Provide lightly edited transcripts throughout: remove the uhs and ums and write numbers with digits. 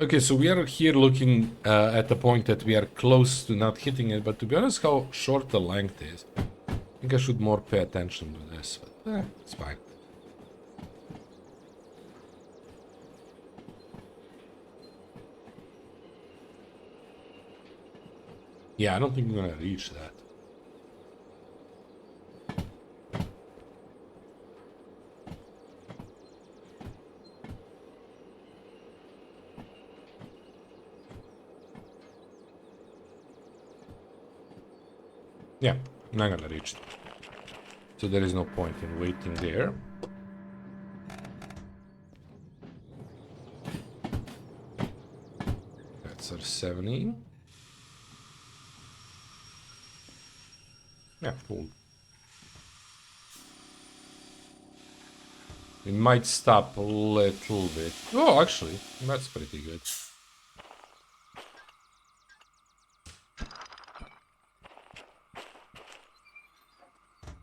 Okay, so we are here looking at the point that we are close to not hitting it, but to be honest, how short the length is, I think I should more pay attention to this, but it's fine. Yeah, I don't think we're gonna reach that. Yeah, I'm not gonna reach it. So there is no point in waiting there. That's our 70. Yeah, cool. We might stop a little bit. Oh, actually, that's pretty good.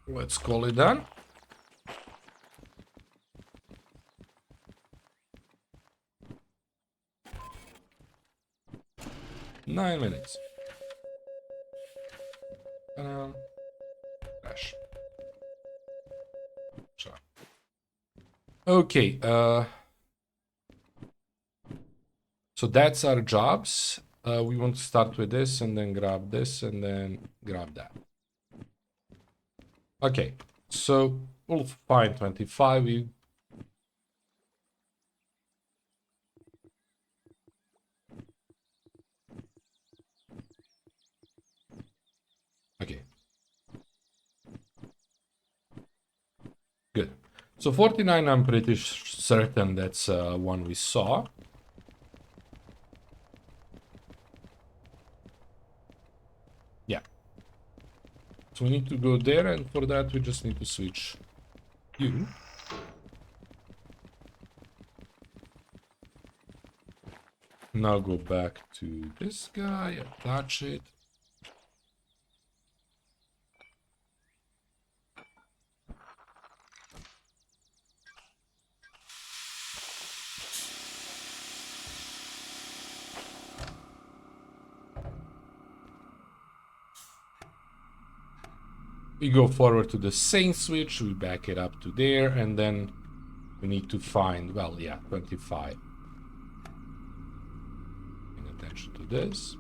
Let's call it done. Nine minutes. Crash. Sure. Okay, so that's our jobs. We want to start with this and then grab this and then grab that. Okay, so we'll find 25. Okay. Good. So 49, I'm pretty certain that's one we saw. Yeah. So we need to go there, and for that we just need to switch you. Now go back to this guy, attach it. We go forward to the same switch, we back it up to there, and then we need to find, well, yeah, 25. Paying attention to this.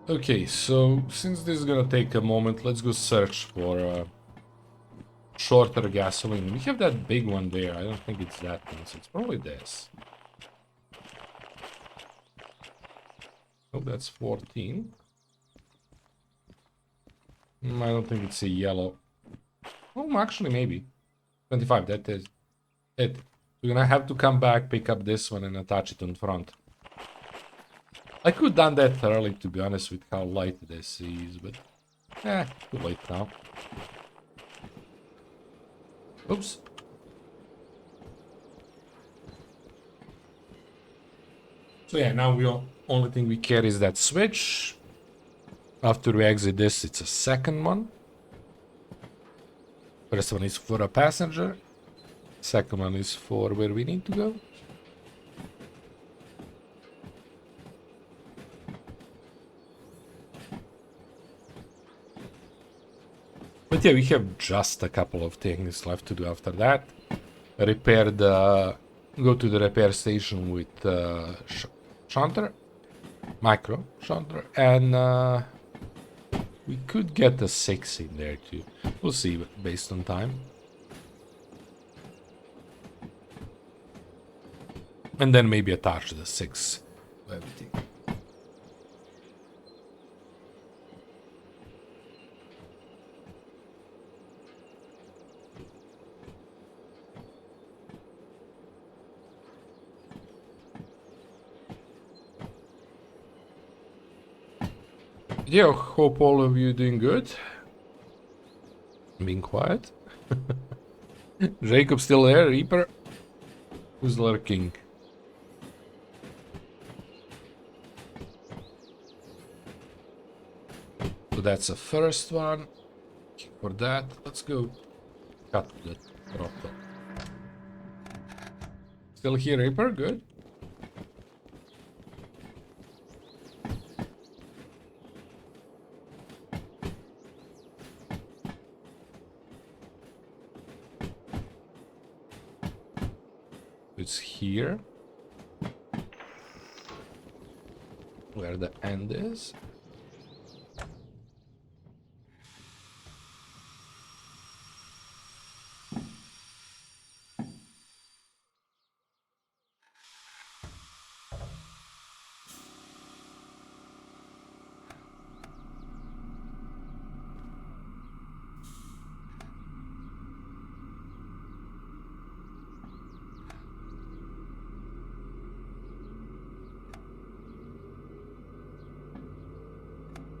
Okay, so since this is gonna take a moment, let's go search for shorter gasoline. We have that big one there. I don't think it's that one, so it's probably this. Oh, that's 14. I don't think it's a yellow. Oh, actually, maybe. 25, that is it. We're gonna have to come back, pick up this one, and attach it in front. I could have done that early, to be honest, with how light this is, but too late now. Oops. So yeah, now we only thing we care is that switch. After we exit this, it's a second one. First one is for a passenger. Second one is for where we need to go. But yeah, we have just a couple of things left to do after that. Repair the... Go to the repair station with shunter. Micro shunter. And we could get a 6 in there too. We'll see based on time. And then maybe attach the 6 to everything. Yeah, hope all of you doing good. Being quiet. Jacob still there, Reaper? Who's lurking? So that's the first one. For that, let's go cut the throttle. Still here, Reaper? Good. It's here. Where the end is.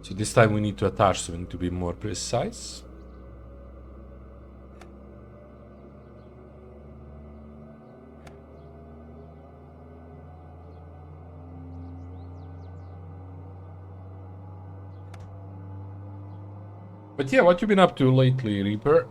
So this time we need to attach, so we need to be more precise. But yeah, what you been up to lately, Reaper?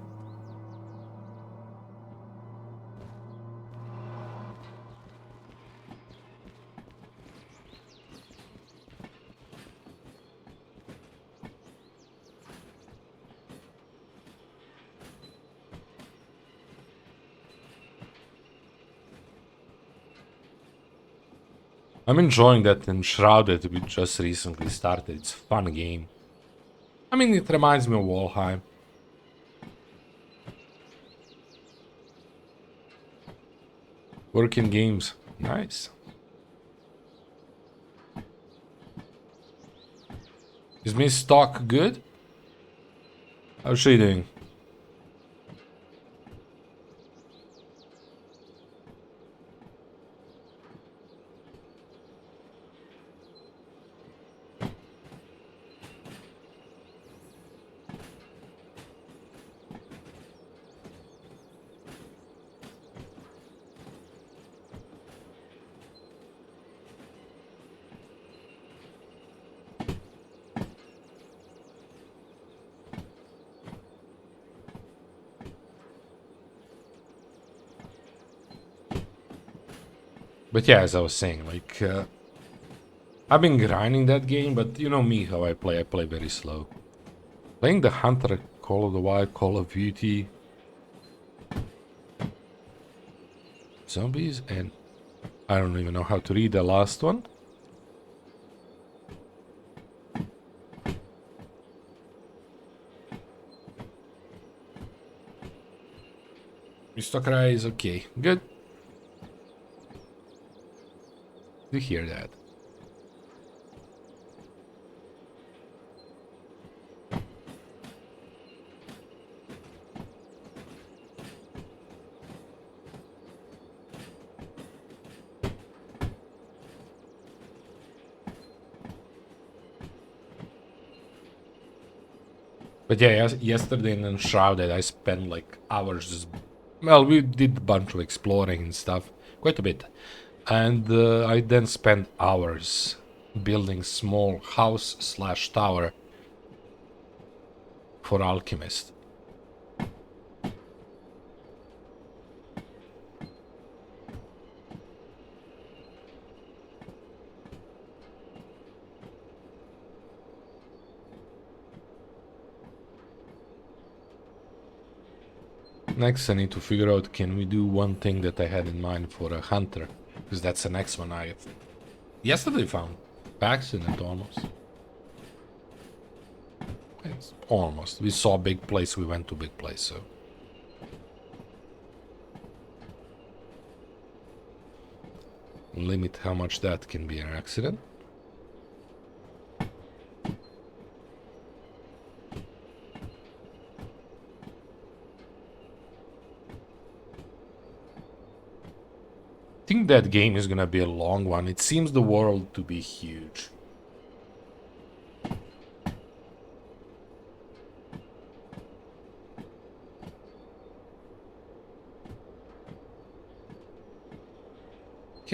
I'm enjoying that Enshrouded we just recently started. It's a fun game. I mean, it reminds me of Valheim. Working games. Nice. Is Miss Stock good? How's she doing? But yeah, as I was saying, like, I've been grinding that game, but you know me, how I play very slow. Playing the Hunter, Call of the Wild, Call of Duty, Zombies, and I don't even know how to read the last one. Mr. Cry is okay. Good. You hear that? But yeah, yesterday in Enshrouded, I spent like hours just... Well, we did a bunch of exploring and stuff. Quite a bit. And I then spent hours building small house/tower for Alchemist. Next, I need to figure out, can we do one thing that I had in mind for a hunter? Because that's the next one I yesterday found. By accident, almost. It's almost. We saw big place, we went to big place, so... Limit how much that can be an accident. I think that game is gonna be a long one. It seems the world to be huge.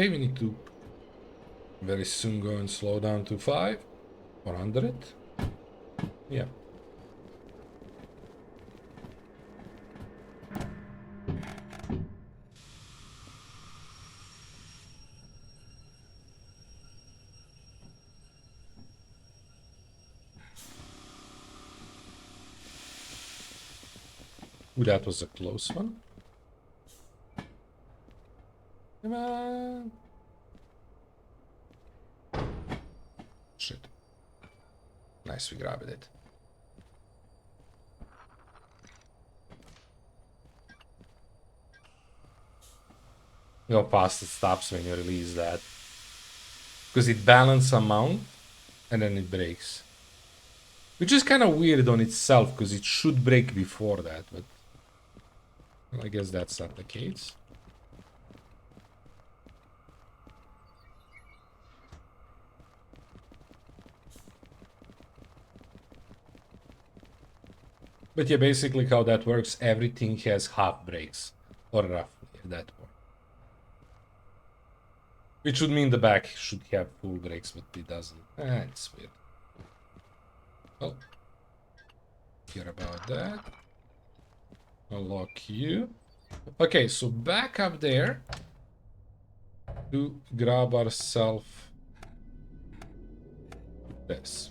Okay, we need to very soon go and slow down to 5 or under it. Yeah. Ooh, that was a close one. Come on. Shit. Nice, we grabbed it. You know how fast it stops when you release that. Because it balances amount and then it breaks. Which is kind of weird on itself because it should break before that, but well, I guess that's not the case. But yeah, basically how that works, everything has half breaks, or roughly at that point. Which would mean the back should have full brakes, but it doesn't. It's weird. Oh. Care about that. Unlock you. Okay, so back up there to grab ourselves this.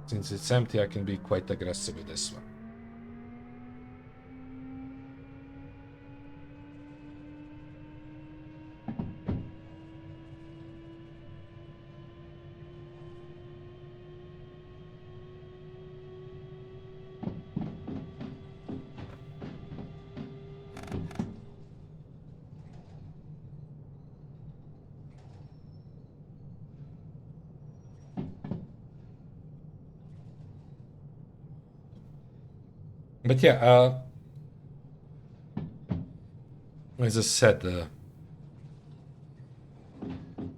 Since it's empty, I can be quite aggressive with this one. But yeah, as I said,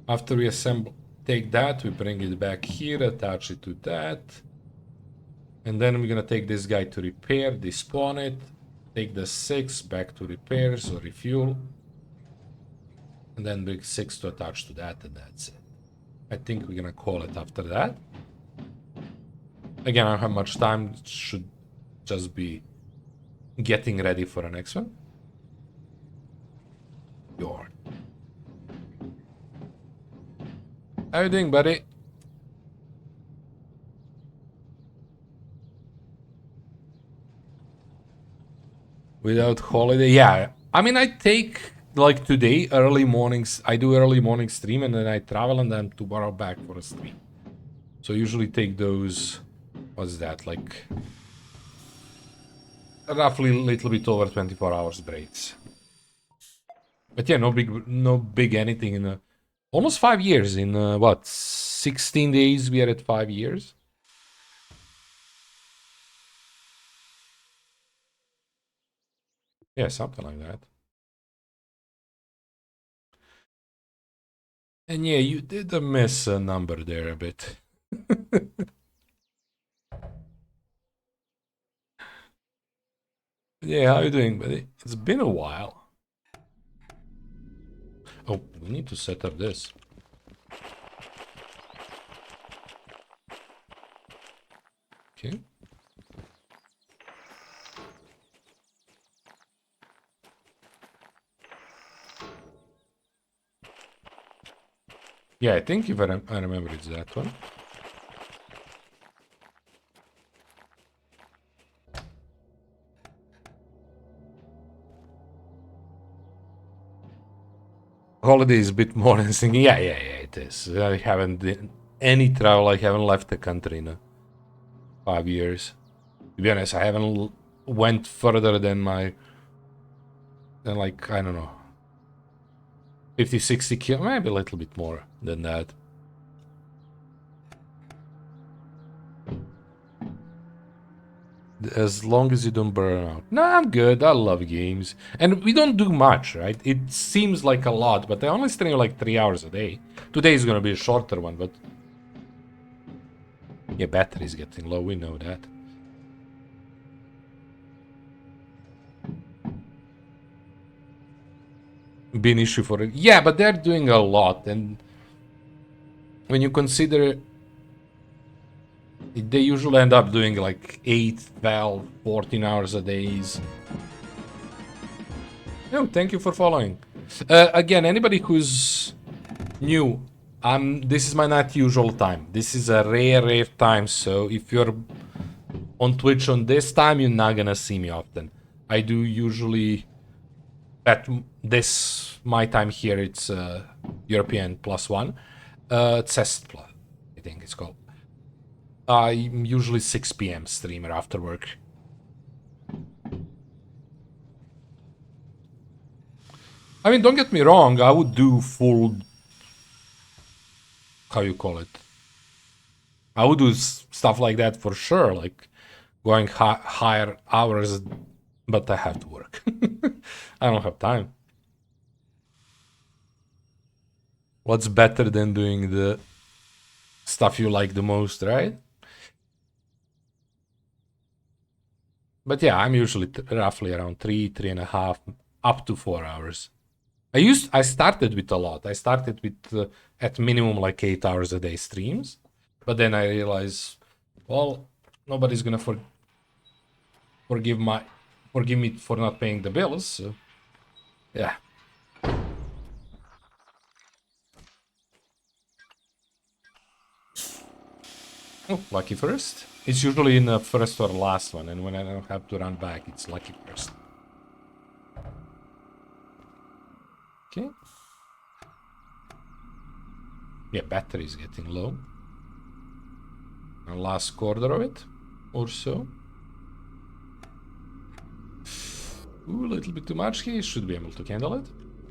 after we assemble, take that, we bring it back here, attach it to that. And then we're gonna take this guy to repair, despawn it, take the 6 back to repairs or refuel. And then bring 6 to attach to that, and that's it. I think we're gonna call it after that. Again, I don't have much time, it should just be getting ready for the next one. Yorn. How you doing, buddy? Without holiday? Yeah. I mean, I take, like today, early mornings. I do early morning stream and then I travel and then tomorrow back for a stream. So I usually take those, what's that, like roughly a little bit over 24 hours breaks. But yeah, no big anything in almost 5 years. In what, 16 days we are at 5 years. Yeah, something like that. And yeah, you did miss a number there a bit. Yeah, how you doing, buddy? It's been a while. Oh, we need to set up this. Okay. Yeah, I think if I remember it's that one. Holiday is a bit more than thinking. Yeah, it is. I haven't done any travel. I haven't left the country in 5 years. To be honest, I haven't went further than like, I don't know, 50, 60 kilometers, maybe a little bit more than that. As long as you don't burn out. No, I'm good. I love games. And we don't do much, right? It seems like a lot, but I only stream like 3 hours a day. Today is gonna be a shorter one, but... yeah, battery's getting low, we know that. be an issue for it. Yeah, but they're doing a lot, and when you consider they usually end up doing like 8, 12, 14 hours a day. No, thank you for following. Again, anybody who's new, this is my not usual time. This is a rare time, so if you're on Twitch on this time, you're not gonna see me often. I do usually at this my time here. It's European +1, CEST plus, I think it's called. I'm usually 6 p.m. streamer after work. I mean, don't get me wrong. I would do full. How you call it? I would do stuff like that for sure, like going higher hours, but I have to work. I don't have time. What's better than doing the stuff you like the most, right? But yeah, I'm usually roughly around 3.5, up to 4 hours. I started with a lot. I started with at minimum like 8 hours a day streams, but then I realized, well, nobody's gonna forgive me for not paying the bills. So, yeah. Oh, lucky first. It's usually in the first or last one, and when I don't have to run back, it's lucky first. Okay. Yeah, battery is getting low. And last quarter of it, or so. Ooh, a little bit too much. He should be able to handle it.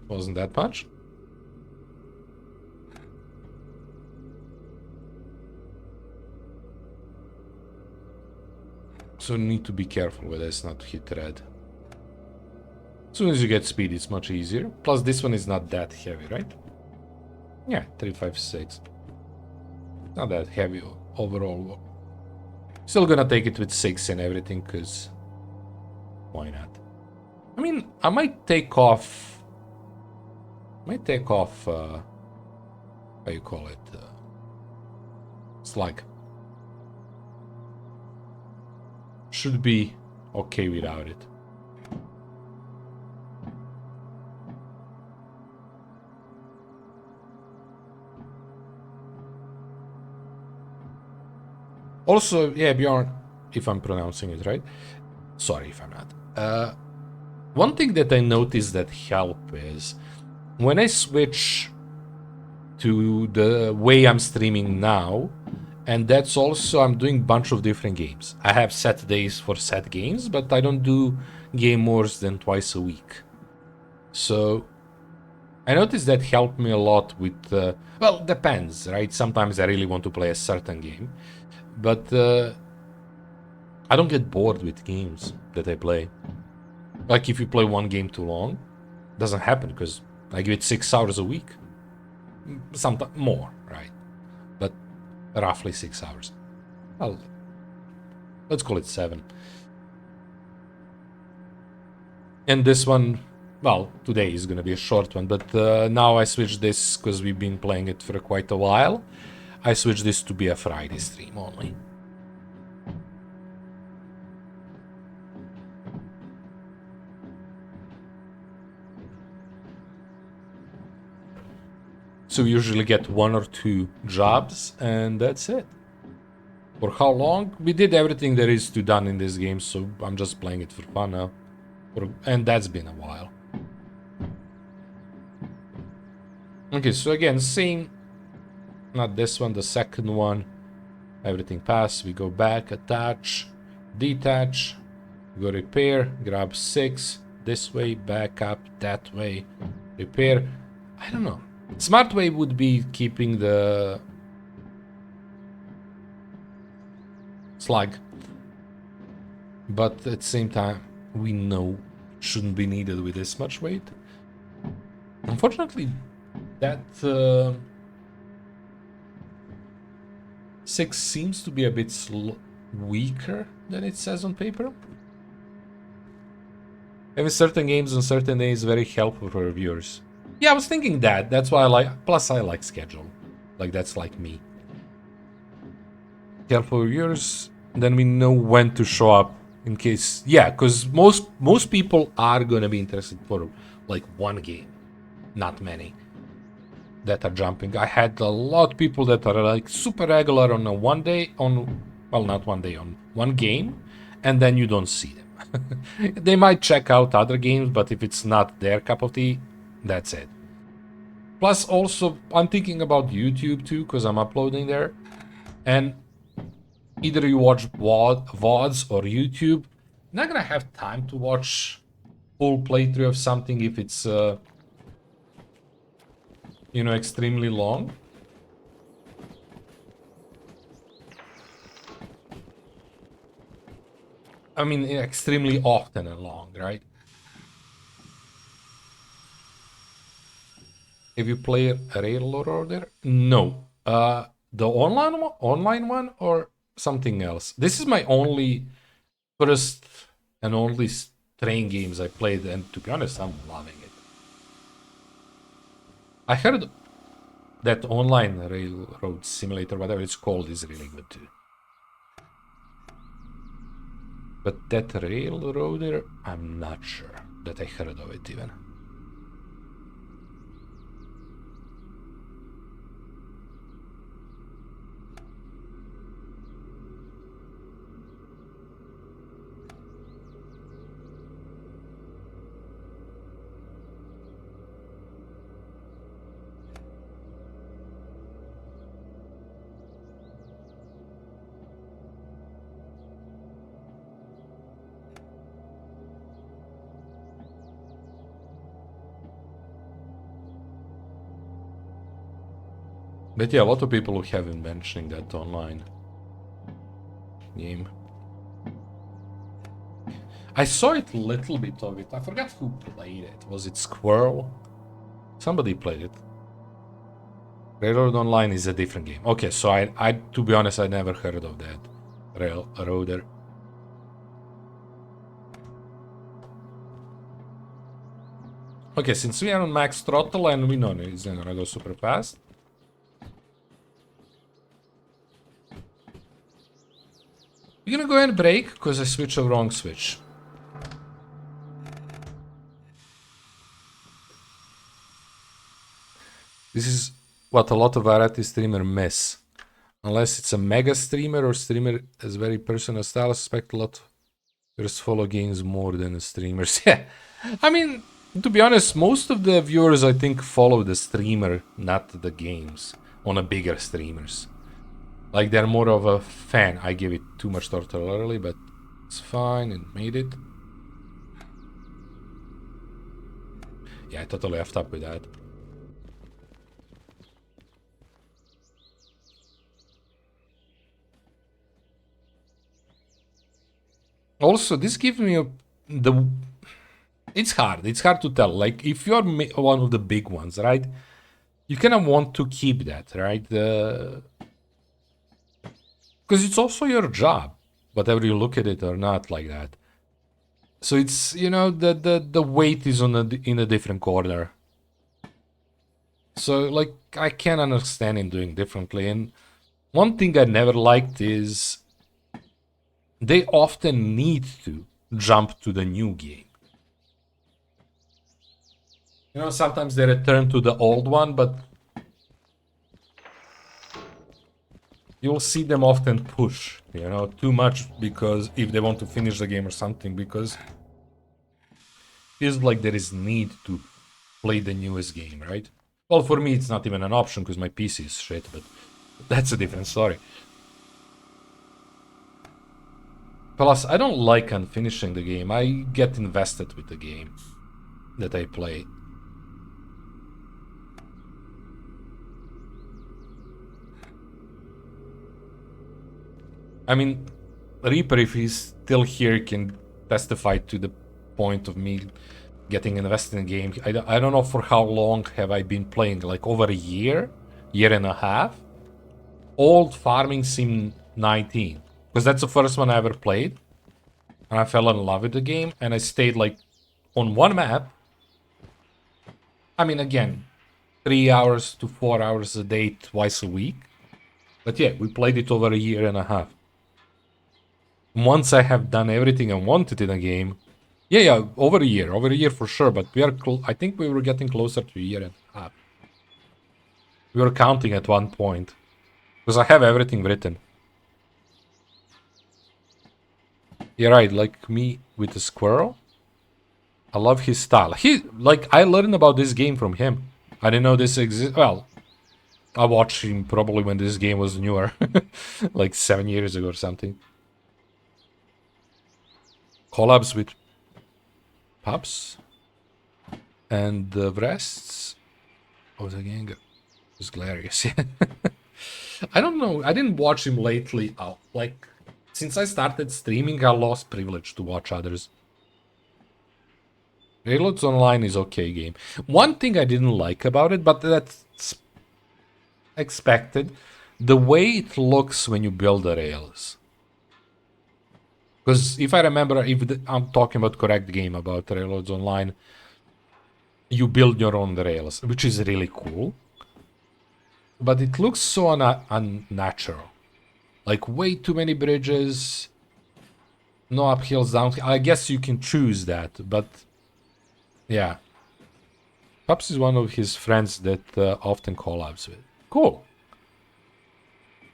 Wasn't that much. So need to be careful with this, not to hit red. As soon as you get speed, it's much easier. Plus, this one is not that heavy, right? Yeah, 356. Not that heavy overall. Still gonna take it with 6 and everything, because why not? I mean, I might take off... how you call it? Slug. Should be okay without it. Also, yeah, Bjorn, if I'm pronouncing it right. Sorry if I'm not. One thing that I noticed that help is when I switch to the way I'm streaming now, and that's also I'm doing a bunch of different games. I have set days for set games, but I don't do game more than twice a week. So I noticed that helped me a lot with, well, depends, right? Sometimes I really want to play a certain game, but I don't get bored with games that I play. Like if you play one game too long, doesn't happen because I give it 6 hours a week. Sometimes more, right? But roughly 6 hours. Well, let's call it 7. And this one, well, today is gonna be a short one, but now I switched this because we've been playing it for quite a while. I switched this to be a Friday stream only. So we usually get 1 or 2 jobs, and that's it. For how long? We did everything there is to done in this game, so I'm just playing it for fun now. And that's been a while. Okay, so again, same. Not this one, the second one. Everything passed. We go back, attach, detach, go repair, grab 6. This way, back up, that way, repair. I don't know. Smart way would be keeping the slug, but at the same time we know it shouldn't be needed with this much weight. Unfortunately, that 6 seems to be a bit weaker than it says on paper. Having certain games on certain days very helpful for viewers. Yeah, I was thinking that. That's why I like. Plus, I like schedule. Like that's like me. Careful with yours. Then we know when to show up in case. Yeah, because most people are gonna be interested for like one game, not many that are jumping. I had a lot of people that are like super regular on a one day on, well, not one day, on one game, and then you don't see them. They might check out other games, but if it's not their cup of tea, that's it. Plus, also, I'm thinking about YouTube too, because I'm uploading there. And either you watch VODs or YouTube, you're not gonna have time to watch full playthrough of something if it's, extremely long. I mean, extremely often and long, right? If you play a Railroader, no. The online one or something else. This is my only first and only train games I played, and to be honest, I'm loving it. I heard that online railroad simulator, whatever it's called, is really good too. But that Railroader, I'm not sure that I heard of it even. But yeah, a lot of people have been mentioning that online game. I saw it a little bit of it. I forgot who played it. Was it Squirrel? Somebody played it. Railroad Online is a different game. Okay, so I to be honest, I never heard of that. Railroader. Okay, since we are on max throttle and we know it's gonna go super fast. We're gonna go and brake because I switched the wrong switch. This is what a lot of variety streamer miss. Unless it's a mega streamer or streamer has very personal style, I suspect a lot viewers follow games more than the streamers. Yeah, I mean, to be honest, most of the viewers I think follow the streamer, not the games, on a bigger streamers. Like they're more of a fan. I gave it too much turtle early, but it's fine, it made it. Yeah, I totally effed up with that. Also, this gives me the... It's hard. It's hard to tell. Like, if you're one of the big ones, right? You kind of want to keep that, right? Because it's also your job, whatever you look at it or not like that. So it's, the weight is in a different corner. So, like, I can understand him doing differently. And one thing I never liked is they often need to jump to the new game. Sometimes they return to the old one, but you'll see them often push, too much because if they want to finish the game or something, because it feels like there is need to play the newest game, right? Well, for me, it's not even an option because my PC is shit, but that's a different story. Plus, I don't like unfinishing the game. I get invested with the game that I play. I mean, Reaper, if he's still here, can testify to the point of me getting invested in the game. I don't know for how long have I been playing, like over a year and a half. Old Farming Sim 19, because that's the first one I ever played. And I fell in love with the game, and I stayed like on one map I mean, again, 3 hours to 4 hours a day, twice a week. But yeah, we played it over a year and a half. Once I have done everything I wanted in a game, yeah, over a year for sure. But we are, I think we were getting closer to a year and a half. We were counting at one point because I have everything written. You're right, like me with the squirrel. I love his style. I learned about this game from him. I didn't know this exists. Well, I watched him probably when this game was newer, like 7 years ago or something. Collabs with pups and the breasts. Oh, the gang was hilarious. I don't know. I didn't watch him lately. Like, since I started streaming, I lost privilege to watch others. Reloads Online is okay game. One thing I didn't like about it, but that's expected, the way it looks when you build the rails. Because if I remember, I'm talking about correct game about Reloads Online, you build your own rails, which is really cool. But it looks so unnatural. Like way too many bridges, no uphills, downhills. I guess you can choose that, but yeah. Pups is one of his friends that often collabs with. Cool.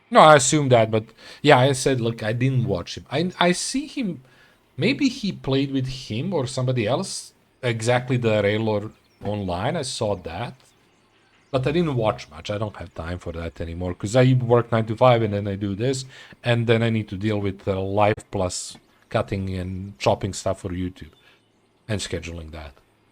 No, I assume that, but yeah, I said, look, I didn't watch him. I see him. Maybe he played with him or somebody else. Exactly the Railor Online. I saw that. But I didn't watch much. I don't have time for that anymore because I work 9 to 5 and then I do this. And then I need to deal with life plus cutting and chopping stuff for YouTube and scheduling that.